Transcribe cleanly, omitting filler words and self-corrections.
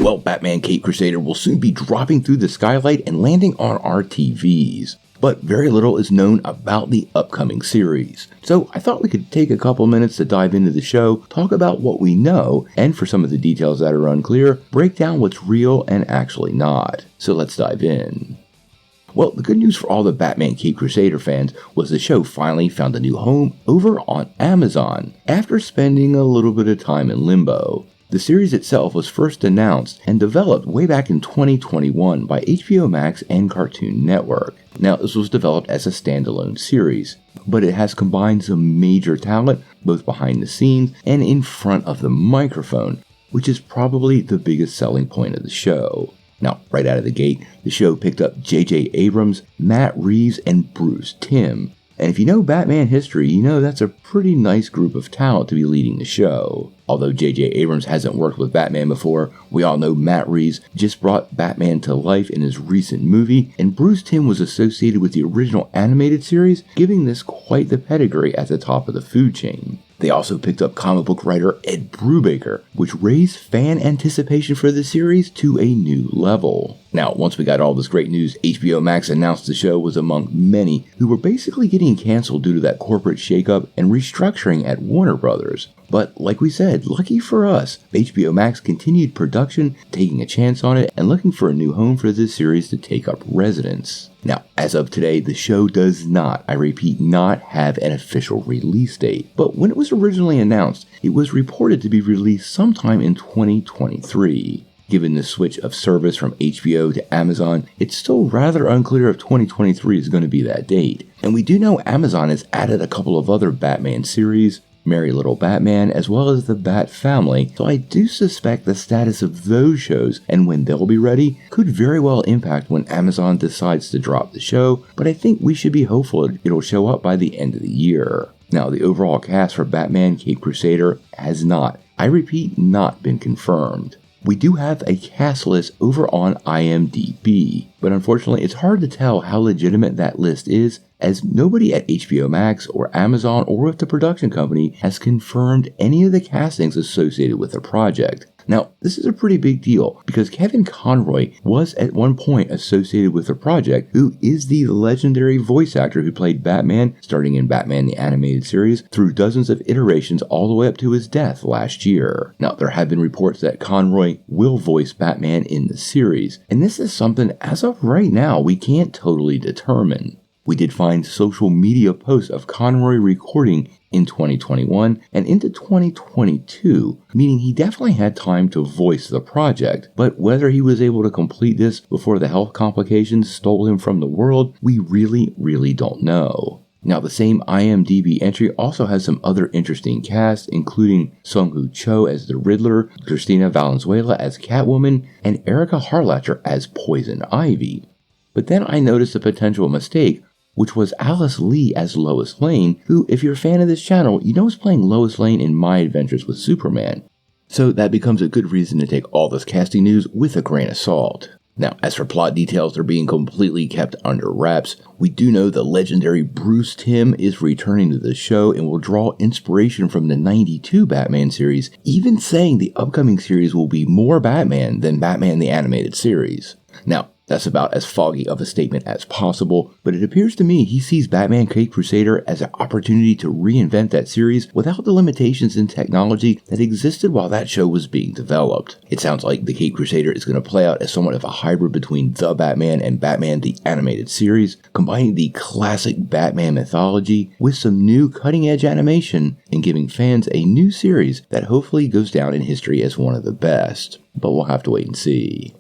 Well, Batman Caped Crusader will soon be dropping through the skylight and landing on our TVs. But very little is known about the upcoming series. So I thought we could take a couple minutes to dive into the show, talk about what we know, and for some of the details that are unclear, break down what's real and actually not. So let's dive in. Well, the good news for all the Batman Caped Crusader fans was the show finally found a new home over on Amazon, after spending a little bit of time in limbo. The series itself was first announced and developed way back in 2021 by HBO Max and Cartoon Network. Now, this was developed as a standalone series, but it has combined some major talent, both behind the scenes and in front of the microphone, which is probably the biggest selling point of the show. Now, right out of the gate, the show picked up J.J. Abrams, Matt Reeves, and Bruce Timm. And if you know Batman history, you know that's a pretty nice group of talent to be leading the show. Although J.J. Abrams hasn't worked with Batman before, we all know Matt Reeves just brought Batman to life in his recent movie, and Bruce Timm was associated with the original animated series, giving this quite the pedigree at the top of the food chain. They also picked up comic book writer Ed Brubaker, which raised fan anticipation for the series to a new level. Now, once we got all this great news, HBO Max announced the show was among many who were basically getting canceled due to that corporate shakeup and restructuring at Warner Brothers. But like we said, lucky for us, HBO Max continued production, taking a chance on it, and looking for a new home for this series to take up residence. Now, as of today, the show does not, I repeat, not have an official release date. But when it was originally announced, it was reported to be released sometime in 2023. Given the switch of service from HBO to Amazon, it's still rather unclear if 2023 is going to be that date. And we do know Amazon has added a couple of other Batman series, Merry Little Batman, as well as the Bat Family, so I do suspect the status of those shows and when they'll be ready could very well impact when Amazon decides to drop the show, but I think we should be hopeful it'll show up by the end of the year. Now, the overall cast for Batman Caped Crusader has not, I repeat, not been confirmed. We do have a cast list over on IMDb, but unfortunately it's hard to tell how legitimate that list is, as nobody at HBO Max or Amazon or with the production company has confirmed any of the castings associated with the project. Now, this is a pretty big deal because Kevin Conroy was at one point associated with the project, who is the legendary voice actor who played Batman starting in Batman the Animated Series through dozens of iterations all the way up to his death last year. Now, there have been reports that Conroy will voice Batman in the series, and this is something as of right now we can't totally determine. We did find social media posts of Conroy recording in 2021 and into 2022, meaning he definitely had time to voice the project, but whether he was able to complete this before the health complications stole him from the world, we really don't know. Now, the same IMDb entry also has some other interesting casts, including Sung-Hoo Cho as the Riddler, Christina Valenzuela as Catwoman, and Erica Harlacher as Poison Ivy. But then I noticed a potential mistake, which was Alice Lee as Lois Lane, who, if you're a fan of this channel, you know is playing Lois Lane in My Adventures with Superman. So that becomes a good reason to take all this casting news with a grain of salt. Now, as for plot details, they're being completely kept under wraps. We do know the legendary Bruce Timm is returning to the show and will draw inspiration from the 92 Batman series, even saying the upcoming series will be more Batman than Batman the Animated Series. Now, that's about as foggy of a statement as possible, but it appears to me he sees Batman Caped Crusader as an opportunity to reinvent that series without the limitations in technology that existed while that show was being developed. It sounds like the Caped Crusader is going to play out as somewhat of a hybrid between The Batman and Batman the Animated Series, combining the classic Batman mythology with some new cutting-edge animation and giving fans a new series that hopefully goes down in history as one of the best. But we'll have to wait and see.